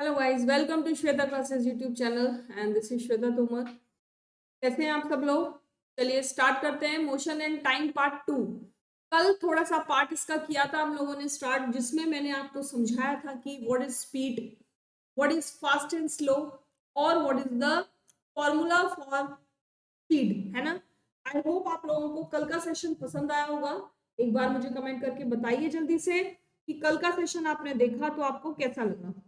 Hello guys, welcome to Shweta classes YouTube channel and this is Shweta Tomar. कैसे हैं आप सब लोग? चलिए स्टार्ट करते हैं। Motion and time part 2। कल थोड़ा सा पार्ट इसका किया था हम लोगों ने स्टार्ट, जिसमें मैंने आपको समझाया था कि what is speed, what is fast and slow, और what is the formula for speed, है ना। आई होप आप लोगों को कल का सेशन पसंद आया होगा। एक बार मुझे कमेंट करके बताइए जल्दी से कि कल का सेशन आपने देखा तो आपको कैसा लगा।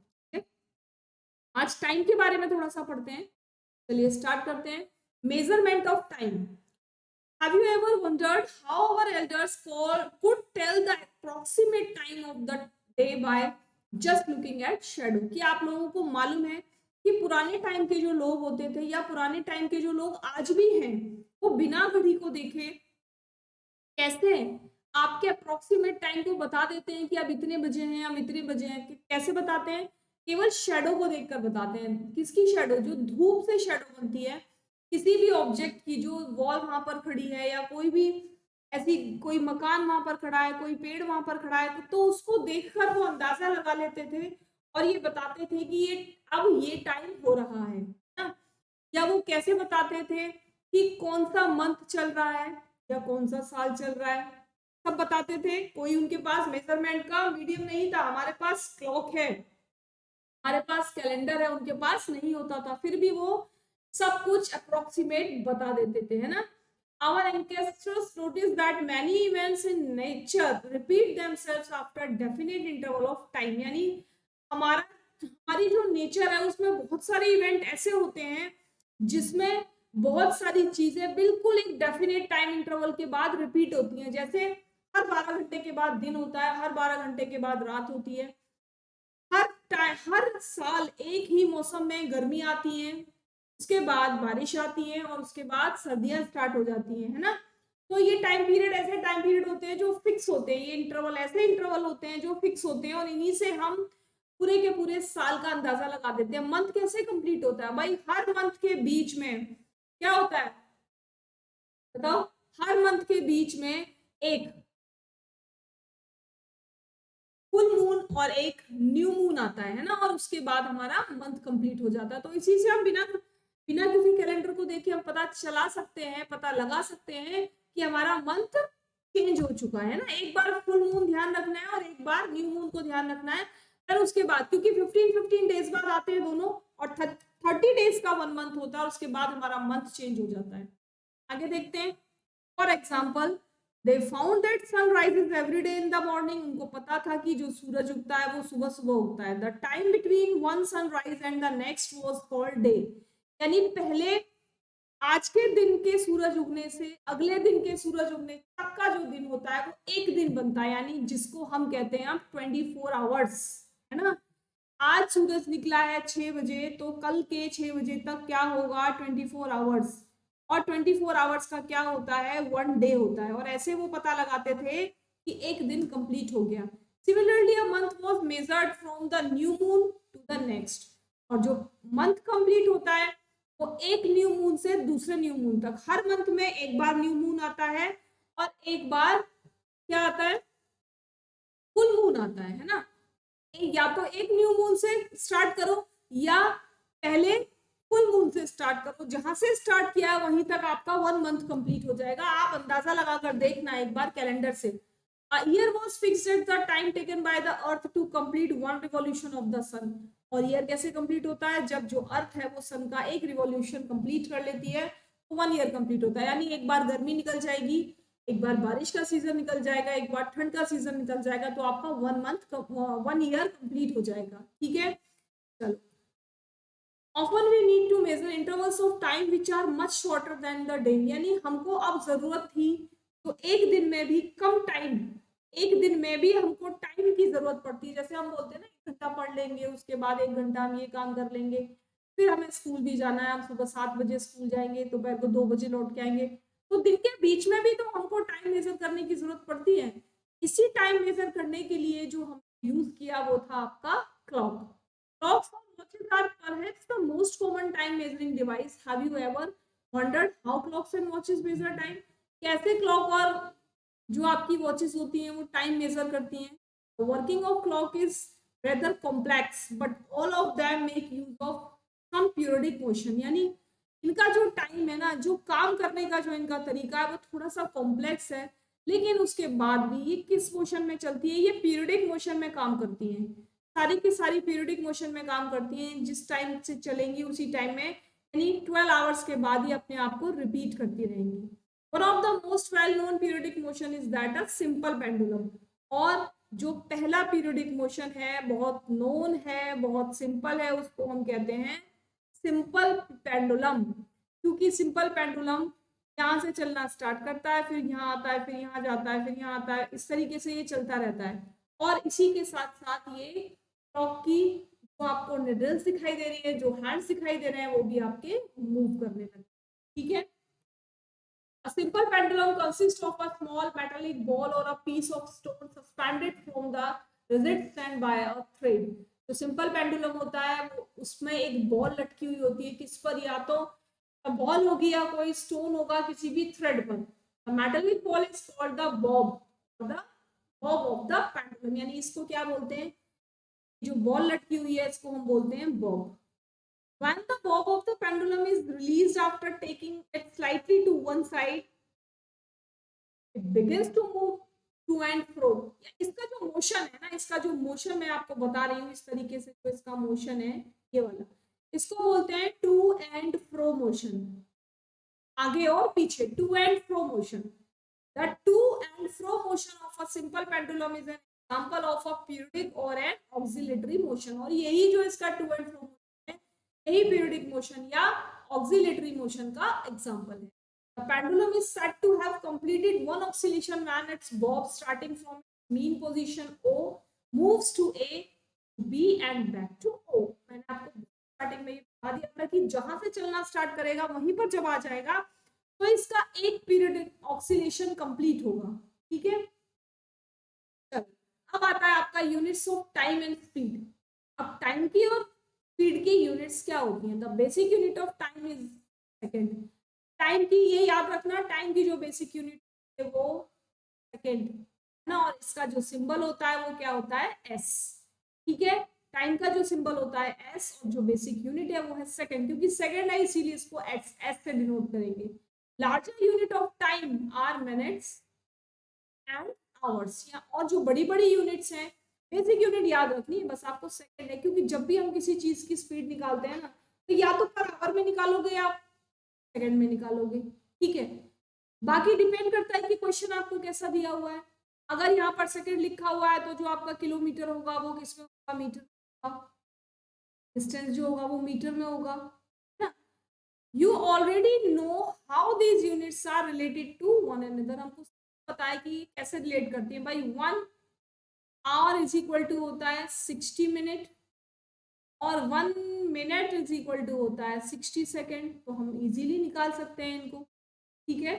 आज टाइम के बारे में थोड़ा सा पढ़ते हैं। चलिए स्टार्ट करते हैं। Measurement of time. Have you ever wondered how our elders could tell the approximate time of the day by just looking at shadow? कि आप लोगों को मालूम है कि पुराने टाइम के जो लोग होते थे या पुराने टाइम के जो लोग आज भी हैं, वो बिना घड़ी को देखे कैसे आपके अप्रोक्सीमेट टाइम को बता देते हैं कि अब इतने बजे हैं, अब इतने बजे हैं। कैसे बताते हैं? केवल शेडो को देखकर बताते हैं। किसकी शेडो? जो धूप से शेडो बनती है किसी भी ऑब्जेक्ट की, जो वॉल वहां पर खड़ी है या कोई भी ऐसी कोई मकान वहां पर खड़ा है, कोई पेड़ वहां पर खड़ा है, तो उसको देखकर वो अंदाजा लगा लेते थे और ये बताते थे कि ये अब ये टाइम हो रहा है ना। या वो कैसे बताते थे कि कौन सा मंथ चल रहा है या कौन सा साल चल रहा है, सब बताते थे। कोई उनके पास मेजरमेंट का मीडियम नहीं था। हमारे पास क्लॉक है, हमारे पास कैलेंडर है, उनके पास नहीं होता था, फिर भी वो सब कुछ अप्रोक्सीमेट बता देते थे, है ना। Our ancestors noticed that many events in nature repeat themselves after definite interval of time। यानी हमारा हमारी जो नेचर है उसमें बहुत सारे इवेंट ऐसे होते हैं जिसमें बहुत सारी चीजें बिल्कुल एक डेफिनेट टाइम इंटरवल के बाद रिपीट होती हैं। जैसे हर 12 घंटे के बाद दिन होता है, हर 12 घंटे के बाद रात होती है, हर साल एक ही मौसम में गर्मी आती है, उसके बाद बारिश आती है और उसके बाद सर्दियां स्टार्ट हो जाती हैं, है ना। तो ये टाइम पीरियड ऐसे टाइम पीरियड होते हैं जो फिक्स होते हैं, ये इंटरवल ऐसे इंटरवल होते हैं जो फिक्स होते हैं और इन्हीं से हम पूरे के पूरे साल का अंदाजा लगा देते हैं। मंथ कैसे कंप्लीट होता है भाई? हर मंथ के बीच में क्या होता है बताओ? हर मंथ के बीच में एक फुल मून और एक न्यू मून आता है ना, और उसके बाद हमारा मंथ कंप्लीट हो जाता है। तो इसी से हम बिना बिना किसी कैलेंडर को देखे हम पता चला सकते हैं, पता लगा सकते हैं कि हमारा मंथ चेंज हो चुका है ना। एक बार फुल मून ध्यान रखना है और एक बार न्यू मून को ध्यान रखना है। फिर उसके बाद, क्योंकि 15-15 डेज बाद आते हैं दोनों, और 30 डेज का 1 मंथ होता है और उसके बाद हमारा मंथ चेंज हो जाता है। आगे देखते हैं। For example, they found that sun rises every day in the morning. उनको पता था कि जो सूरज उगता है वो सुबह सुबह उगता है। The time between one sunrise and the next was called day. यानी पहले आज के दिन के सूरज उगने से अगले दिन के सूरज उगने तक का जो दिन होता है वो एक दिन बनता है, यानी जिसको हम कहते हैं 24 आवर्स, है ना। आज सूरज निकला है 6 बजे, तो कल के 6 बजे तक क्या होगा? 24 आवर्स। और 24 आवर्स का क्या होता है? 1 डे होता है। और ऐसे वो पता लगाते थे कि एक दिन कंप्लीट हो गया। Similarly a month was measured from the new moon to the next. और जो मंथ कंप्लीट होता है वो एक न्यू मून से दूसरे न्यू मून तक, हर मंथ में एक बार न्यू मून आता है और एक बार क्या आता है? फुल मून आता है ना। या तो एक न्यू मून से स्टार्ट करो या पहले फुल मून से स्टार्ट करो। जहां से स्टार्ट किया है वहीं तक आपका 1 मंथ कंप्लीट हो जाएगा। आप अंदाजा लगाकर देखना एक बार कैलेंडर से। A year was fixed at the time taken by the earth to complete one revolution of the sun। और ईयर कैसे कंप्लीट होता है? जब जो अर्थ है वो सन का एक रिवॉल्यूशन कंप्लीट कर लेती है तो 1 ईयर कंप्लीट होता है। यानी एक बार गर्मी निकल जाएगी, एक बार बारिश का सीजन निकल जाएगा, एक बार ठंड का सीजन निकल जाएगा, तो आपका 1 ईयर कंप्लीट हो जाएगा। ठीक है, चलो। Often we need to measure intervals of time which are much shorter than the day. यानी हमको अब जरूरत थी तो एक दिन में भी कम टाइम, एक दिन में भी हमको टाइम की जरूरत पड़ती है। जैसे हम बोलते हैं ना 1 घंटा पढ़ लेंगे, उसके बाद 1 घंटा हम ये काम कर लेंगे, फिर हमें स्कूल भी जाना है, हम सुबह 7 बजे स्कूल जाएंगे, दोपहर को 2 बजे लौट के आएंगे। तो दिन के बीच में भी तो हमको टाइम मेजर करने की जरूरत पड़ती है। इसी टाइम मेजर करने के लिए जो हम यूज किया वो था आपका clock. Clocks or watches are perhaps the most common time measuring device. Have you ever wondered how clocks and watches measure time? कैसे क्लॉक और जो आपकी वॉचेस होती हैं वो टाइम मेजर करती हैं? Working of clock is rather complex, but all of them make use of some periodic motion. यानी इनका जो टाइम है ना, जो काम करने का जो इनका तरीका है वो थोड़ा सा कॉम्प्लेक्स है, लेकिन उसके बाद भी ये किस मोशन में चलती है, ये पीरियडिक मोशन में काम करती हैं। सारी की सारी पीरियडिक मोशन में काम करती हैं, जिस टाइम से चलेंगी उसी टाइम में, यानी 12 आवर्स के बाद ही अपने आप को रिपीट करती रहेंगी। One of the most well known periodic motion is that of simple pendulum. और जो पहला पीरियडिक मोशन है, बहुत नोन है, बहुत सिंपल है, उसको हम कहते हैं सिंपल पेंडुलम। क्योंकि सिंपल पेंडुलम यहाँ से चलना स्टार्ट करता है, फिर यहाँ आता है, फिर यहाँ जाता है, फिर यहाँ आता है, इस तरीके से ये चलता रहता है। और इसी के साथ साथ ये क्लॉक की जो आपको निडल्स दिखाई दे रही है, जो हैंड्स दिखाई दे रहे हैं, वो भी आपके मूव करने लगते हैं। ठीक है। A simple pendulum consists of a small metallic ball or a piece of stone suspended from the rigid stand by a thread. तो सिंपल पेंडुलम होता है, उसमें एक बॉल लटकी हुई होती है, किस पर, या तो बॉल होगी या कोई स्टोन होगा किसी भी थ्रेड पर। The metallic ball is called the bob, the bob of the pendulum। यानी इसको क्या बोलते हैं, जो बॉल लटकी हुई है इसको हम बोलते हैं Bob. When the bob of the pendulum is released after taking it slightly to one side, it begins to move to and fro। इसका जो मोशन है ना, इसका जो मोशन मैं आपको बता रही हूँ, इस तरीके से जो इसका मोशन है ये वाला, इसको बोलते हैं टू एंड फ्रो मोशन। आगे और पीछे, to and fro motion. The to and fro motion of a simple pendulum is an example of a periodic or an auxiliary motion। और यही जो इसका to and fro motion है, यही periodic motion या auxiliary motion का example है। The pendulum is said to have completed one oscillation when its bob starting from mean position O moves to A, B and back to O। मैंने आपको starting में ये बता दिया था कि जहां से चलना स्टार्ट करेगा वहीं पर जब आ जाएगा तो इसका एक पीरियड ऑक्सीलेशन कंप्लीट होगा। ठीक है। चलो, अब आता है आपका units of time and speed. अब टाइम की और स्पीड की यूनिट्स क्या होती हैं? The basic unit of time is second. Time की ये याद रखना, टाइम की जो बेसिक यूनिट है वो सेकेंड है ना, और इसका जो सिंबल होता है वो क्या होता है? एस। ठीक है। टाइम का जो सिंबल होता है एस, और जो बेसिक यूनिट है वो है सेकेंड, क्योंकि सेकेंड है इसीलिए इसको एस से डिनोट करेंगे। Larger unit of time are minutes and hours. और जो बड़ी बड़ी यूनिट्स हैं, बेसिक यूनिट याद रखनी है बस आपको सेकंड है, क्योंकि जब भी हम किसी चीज की स्पीड निकालते हैं ना, तो या तो पर आवर में निकालोगे या सेकंड में निकालोगे। ठीक है। बाकी डिपेंड करता है कि क्वेश्चन आपको कैसा दिया हुआ है। अगर यहाँ पर सेकंड लिखा हुआ है तो जो आपका किलोमीटर होगा वो किसमें होगा? मीटर होगा। डिस्टेंस जो होगा वो मीटर में होगा। You already know how these units are related to one another। हमको पता है कि कैसे रिलेट करती है भाई। 1 आवर इज इक्वल टू होता है 60 मिनट, और 1 मिनट इज इक्वल टू होता है 60 सेकेंड। तो हम इजीली निकाल सकते हैं इनको। ठीक है।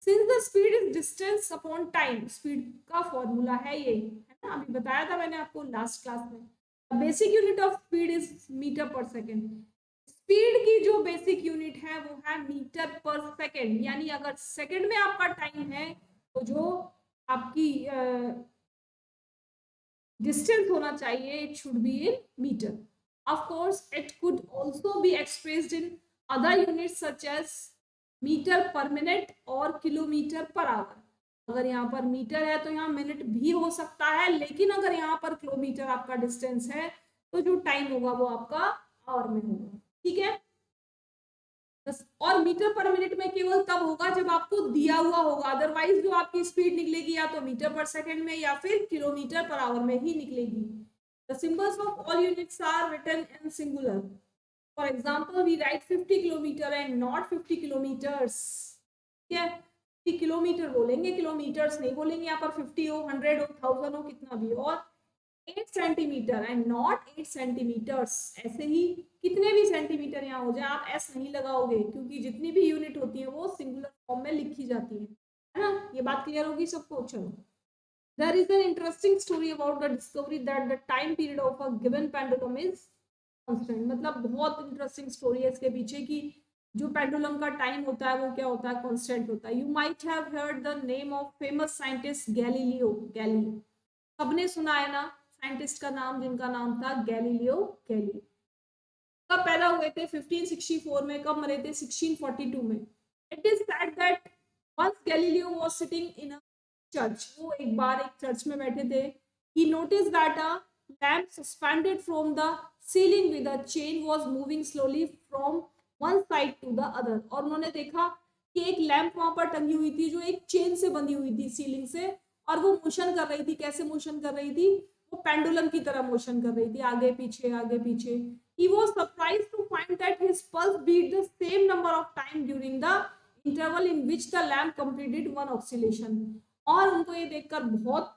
Since the speed is distance upon time, speed का फॉर्मूला है ये, है ना, अभी बताया था मैंने आपको लास्ट क्लास में। Basic unit of speed is metre per second. Speed की जो बेसिक यूनिट है वो है मीटर पर सेकेंड। यानी अगर सेकेंड में आपका टाइम है तो जो आपकी डिस्टेंस होना चाहिए, it should be in metre. Of course it could also be expressed in other units such as metre per minute और किलोमीटर पर आवर। अगर यहाँ पर मीटर है तो यहाँ मिनट भी हो सकता है, लेकिन अगर यहाँ पर किलोमीटर आपका डिस्टेंस है तो जो टाइम होगा वो आपका आवर में होगा। ठीक है। और मीटर पर मिनट में केवल तब होगा जब आपको दिया हुआ होगा, अदरवाइज जो आपकी स्पीड निकलेगी या तो मीटर पर सेकंड में या फिर किलोमीटर पर आवर में ही निकलेगी। The symbols of all units are written in singular. For example we write 50 kilometre and not 50 kilometres. ठीक है। किलोमीटर बोलेंगे, किलोमीटर्स नहीं बोलेंगे। यहाँ पर 50 हो, 100 हो, 1000 हो, कितना भी। और 8 सेंटीमीटर एंड नॉट 8 सेंटीमीटर्स। ऐसे ही कितने भी सेंटीमीटर यहाँ हो जाए आप एस नहीं लगाओगे, क्योंकि जितनी भी यूनिट होती है वो सिंगुलर फॉर्म में लिखी जाती है ना। ये बात क्लियर होगी सबको? चलो, there is an interesting story about the discovery that the time period of a given pendulum is constant. मतलब बहुत इंटरेस्टिंग स्टोरी है इसके पीछे की जो पेंडुलम का टाइम होता है वो क्या होता है? कांस्टेंट होता है। You might have heard the name of famous scientist Galileo Galilei. सबने सुना है ना, साइंटिस्ट का नाम, जिनका नाम था गैलीलियो गैलीली। कब पैदा हुए थे? 1564 में। कब मरे थे? 1642 में। It is said that once Galileo was sitting in a church, वो एक बार एक चर्च में बैठे थे। He noticed that a lamp suspended from the ceiling with a chain was moving slowly from one side to the other. और उन्होंने देखा कि एक लैंप वहां पर टंगी हुई थी जो एक चेन से बंधी हुई थी सीलिंग से, और वो मोशन कर रही थी। कैसे मोशन कर रही थी? वो पेंडुलम की तरह मोशन कर रही थी, आगे पीछे आगे पीछे। He was surprised to find that his pulse beat the same number of time during the interval in which the lamp completed one oscillation। और उनको ये देखकर बहुत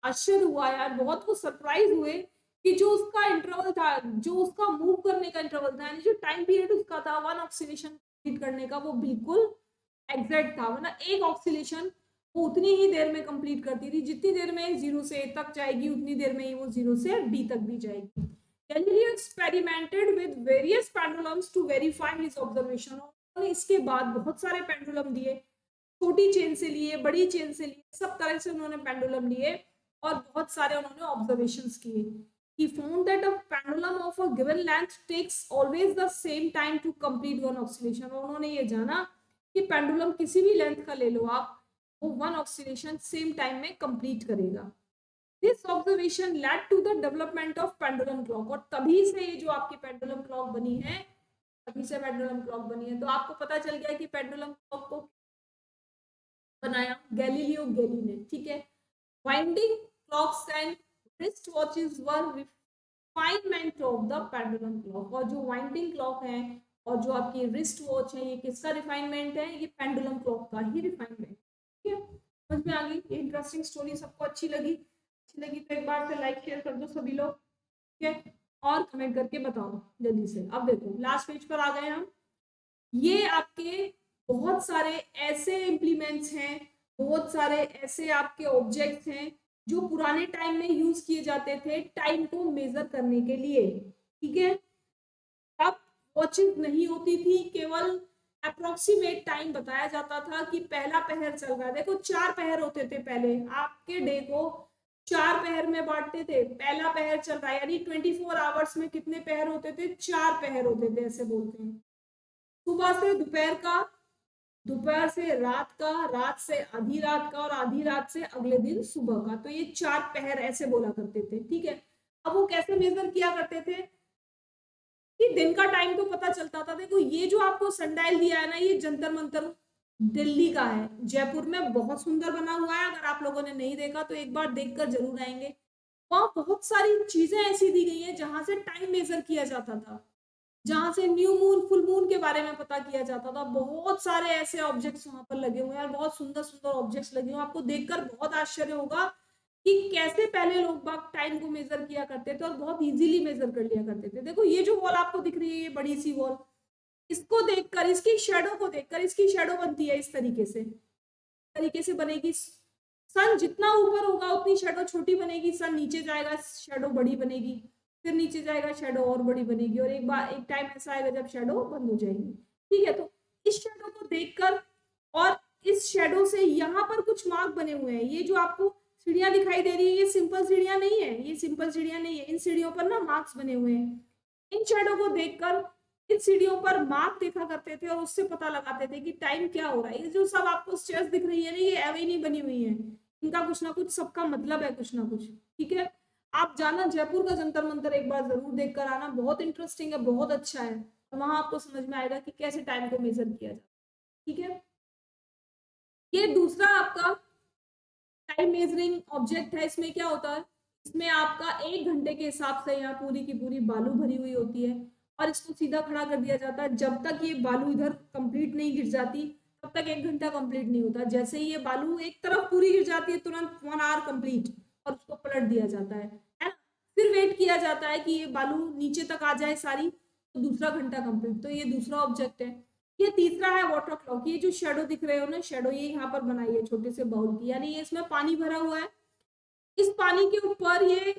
आश्चर्य हुआ यार, बहुत वो सरप्राइज हुए कि जो उसका इंटरवल था, जो उसका मूव करने का इंटरवल था, यानी जो टाइम पीरियड उसका था वन ऑक्सीलेशन कंप्लीट करने का, वो बिल्कुल एग्जैक्ट था। वरना एक ऑक्सीलेशन वो उतनी ही देर में कंप्लीट करती थी, जितनी देर में 0 से A तक जाएगी उतनी देर में ही वो 0 से B तक भी जाएगी। Galileo experimented with various pendulums to verify his observation। उन्होंने इसके बाद बहुत सारे पेंडुलम दिए, छोटी चेन से लिए, बड़ी चेन से लिए, सब तरह से उन्होंने पेंडुलम लिए और बहुत सारे उन्होंने ऑब्जर्वेशंस किए। He found that a pendulum of a given length takes always the same time to complete one oscillation। और उन्होंने ये जाना कि पेंडुलम किसी भी लेंथ का ले लो आप, वो वन ऑक्सीलेशन सेम टाइम में कंप्लीट करेगा। This observation led to the development of pendulum clock। और तभी से ये जो आपकी पेंडुलम क्लॉक बनी है, तभी से पेंडुलम क्लॉक बनी है। तो आपको पता चल गया कि पेंडुलम क्लॉक को बनाया गैलीलियो गैलीली ने, ठीक है। Winding clocks and wrist watches were refinement of the pendulum clock. और जो वाइंडिंग क्लॉक है और जो आपकी रिस्ट वॉच है, ये किसका रिफाइनमेंट है? ये पेंडुलम क्लॉक का ही रिफाइनमेंट, ठीक है। समझ में आ गई? ये इंटरेस्टिंग स्टोरी सबको अच्छी लगी? अच्छी लगी तो एक बार से लाइक शेयर कर दो सभी लोग, ठीक है, और कमेंट करके बताओ जल्दी से। अब देखो लास्ट पेज पर आ गए हम। ये आपके बहुत सारे ऐसे इम्प्लीमेंट्स हैं, बहुत सारे ऐसे आपके ऑब्जेक्ट्स हैं जो पुराने टाइम में यूज किए जाते थे टाइम को मेजर करने के लिए, ठीक है। तब वॉचेस नहीं होती थी, केवल अप्रोक्सीमेट टाइम बताया जाता था कि पहला पहर चल रहा है। देखो 4 पहर होते थे पहले, आपके डे को 4 पहर में बांटते थे। पहला पहर चल रहा है, यानी 24 आवर्स में कितने पहर होते थे? 4 पहर होते थे, ऐसे बोलते हैं। सुबह से दोपहर का, दोपहर से रात का, रात से आधी रात का, और आधी रात से अगले दिन सुबह का। तो ये 4 पहर ऐसे बोला करते थे, ठीक है। अब वो कैसे मेजर किया करते थे कि दिन का टाइम तो पता चलता था। देखो ये जो आपको सनडायल दिया है ना, ये जंतर मंतर दिल्ली का है, जयपुर में बहुत सुंदर बना हुआ है। अगर आप लोगों ने नहीं देखा तो एक बार देखकर जरूर आएंगे। वहां बहुत सारी चीजें ऐसी दी गई हैं जहां से टाइम मेजर किया जाता था, जहां से न्यू मून फुल मून के बारे में पता किया जाता था। बहुत सारे ऐसे ऑब्जेक्ट्स वहां पर लगे हुए हैं और बहुत सुंदर सुंदर ऑब्जेक्ट्स लगे हुए हैं। आपको देखकर बहुत आश्चर्य होगा कि कैसे पहले लोग बाग टाइम को मेजर किया करते थे और बहुत इजीली मेजर कर लिया करते थे। देखो ये जो वॉल आपको दिख रही है, ये बड़ी सी वॉल, इसको देखकर, इसकी शेडो को देखकर, इसकी शेडो बनती है इस तरीके से बनेगी। सन जितना ऊपर होगा उतनी शेडो छोटी बनेगी, सन नीचे जाएगा शेडो बड़ी बनेगी, फिर नीचे जाएगा शेडो और बड़ी बनेगी, और एक बार एक टाइम ऐसा आएगा जब शेडो बंद हो जाएगी, ठीक है। तो इस शेडो को देखकर, और इस शेडो से यहाँ पर कुछ मार्क बने हुए हैं। ये जो आपको सीढ़ियां दिखाई दे रही है, ये सिंपल सीढ़ियां नहीं है, ये सिंपल सीढ़ियां नहीं है। इन सीढ़ियों पर ना मार्क्स बने हुए हैं। इन शेडो को देखकर इन सीढ़ियों पर मार्क देखा करते थे और उससे पता लगाते थे कि टाइम क्या हो रहा है। ये जो सब आपको स्टेयर्स दिख रही है ना, ये एवे नहीं बनी हुई है, इनका कुछ ना कुछ, सबका मतलब है कुछ ना कुछ, ठीक है। आप जाना जयपुर का जंतर मंतर एक बार जरूर देख कर आना, बहुत इंटरेस्टिंग है, बहुत अच्छा है। वहां आपको समझ में आएगा कि कैसे टाइम को मेजर किया जाए, ठीक है। ये दूसरा आपका टाइम मेजरिंग ऑब्जेक्ट है। इसमें क्या होता है, इसमें आपका 1 घंटे के हिसाब से यहाँ पूरी की पूरी बालू भरी हुई होती है और इसको सीधा खड़ा कर दिया जाता है। जब तक ये बालू इधर कंप्लीट नहीं गिर जाती तब तक 1 घंटा कंप्लीट नहीं होता। जैसे ही ये बालू एक तरफ पूरी गिर जाती है तुरंत 1 आवर कंप्लीट, और उसको पलट दिया जाता है ना। फिर वेट किया जाता है कि ये बालू नीचे तक आ जाए सारी, तो दूसरा घंटा कंप्लीट। तो ये दूसरा ऑब्जेक्ट है। ये तीसरा है वाटर क्लॉक। ये जो शेडो दिख रहे हो ना, शेडो ये यहाँ पर बनाई है छोटे से बाउल की, यानी ये इसमें पानी भरा हुआ है। इस पानी के ऊपर ये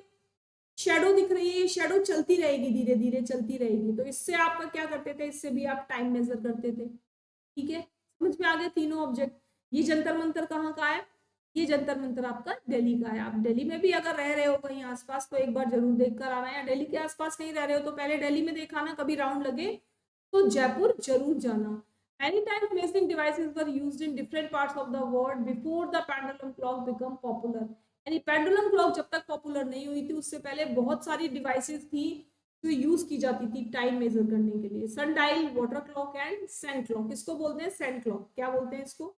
शेडो दिख रही है, ये शेडो चलती रहेगी, धीरे धीरे चलती रहेगी। तो इससे आपका क्या करते थे, इससे भी आप टाइम मेजर करते थे, ठीक है। समझ में आ गया तीनों ऑब्जेक्ट। ये जंतर मंतर कहाँ का है, ये जंतर मंतर आपका दिल्ली का है। आप दिल्ली में भी अगर रह रहे हो कहीं आसपास तो एक बार जरूर देख कर आना, या दिल्ली के आसपास कहीं रह रहे हो तो पहले दिल्ली में देखा ना, कभी राउंड लगे तो जयपुर जरूर जाना। Many times measuring devices were used in different parts of the world before the pendulum clock become popular। यानी पेंडुलम क्लॉक जब तक पॉपुलर नहीं हुई थी उससे पहले बहुत सारी डिवाइसेस थी जो यूज की जाती थी टाइम मेजर करने के लिए। Sundial, water clock and sand clock. इसको बोलते हैं सैंड क्लॉक। क्या बोलते हैं इसको?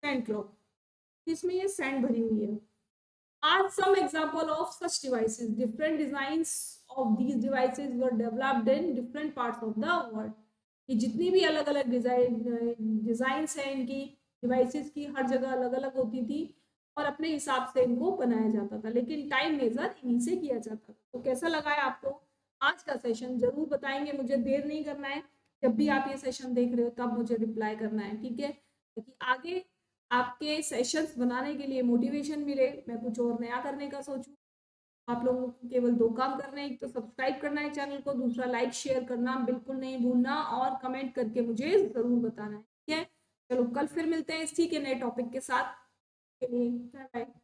Sand clock. इसमें ये सैंड भरी हुई है। Are some example of such devices? Different designs of these devices were developed in different parts of the world। ये जितनी भी अलग अलग डिजाइन्स हैं इनकी डिवाइसेस की, हर जगह अलग अलग होती थी और अपने हिसाब से इनको बनाया जाता था, लेकिन टाइम मेजर इन्हीं से किया जाता था। तो कैसा लगा है आपको आज का सेशन? जरूर बताएंगे, मुझे देर नहीं करना है। जब भी आप ये सेशन देख रहे हो तब मुझे रिप्लाई करना है, ठीक है? ताकि आगे आपके सेशंस बनाने के लिए मोटिवेशन मिले, मैं कुछ और नया करने का सोचूं। आप लोगों को केवल 2 काम करने हैं, एक तो सब्सक्राइब करना है चैनल को, दूसरा लाइक शेयर करना बिल्कुल नहीं भूलना और कमेंट करके मुझे ज़रूर बताना है, ठीक है? चलो कल फिर मिलते हैं इसी के नए टॉपिक के साथ। के लिए बाय बाय।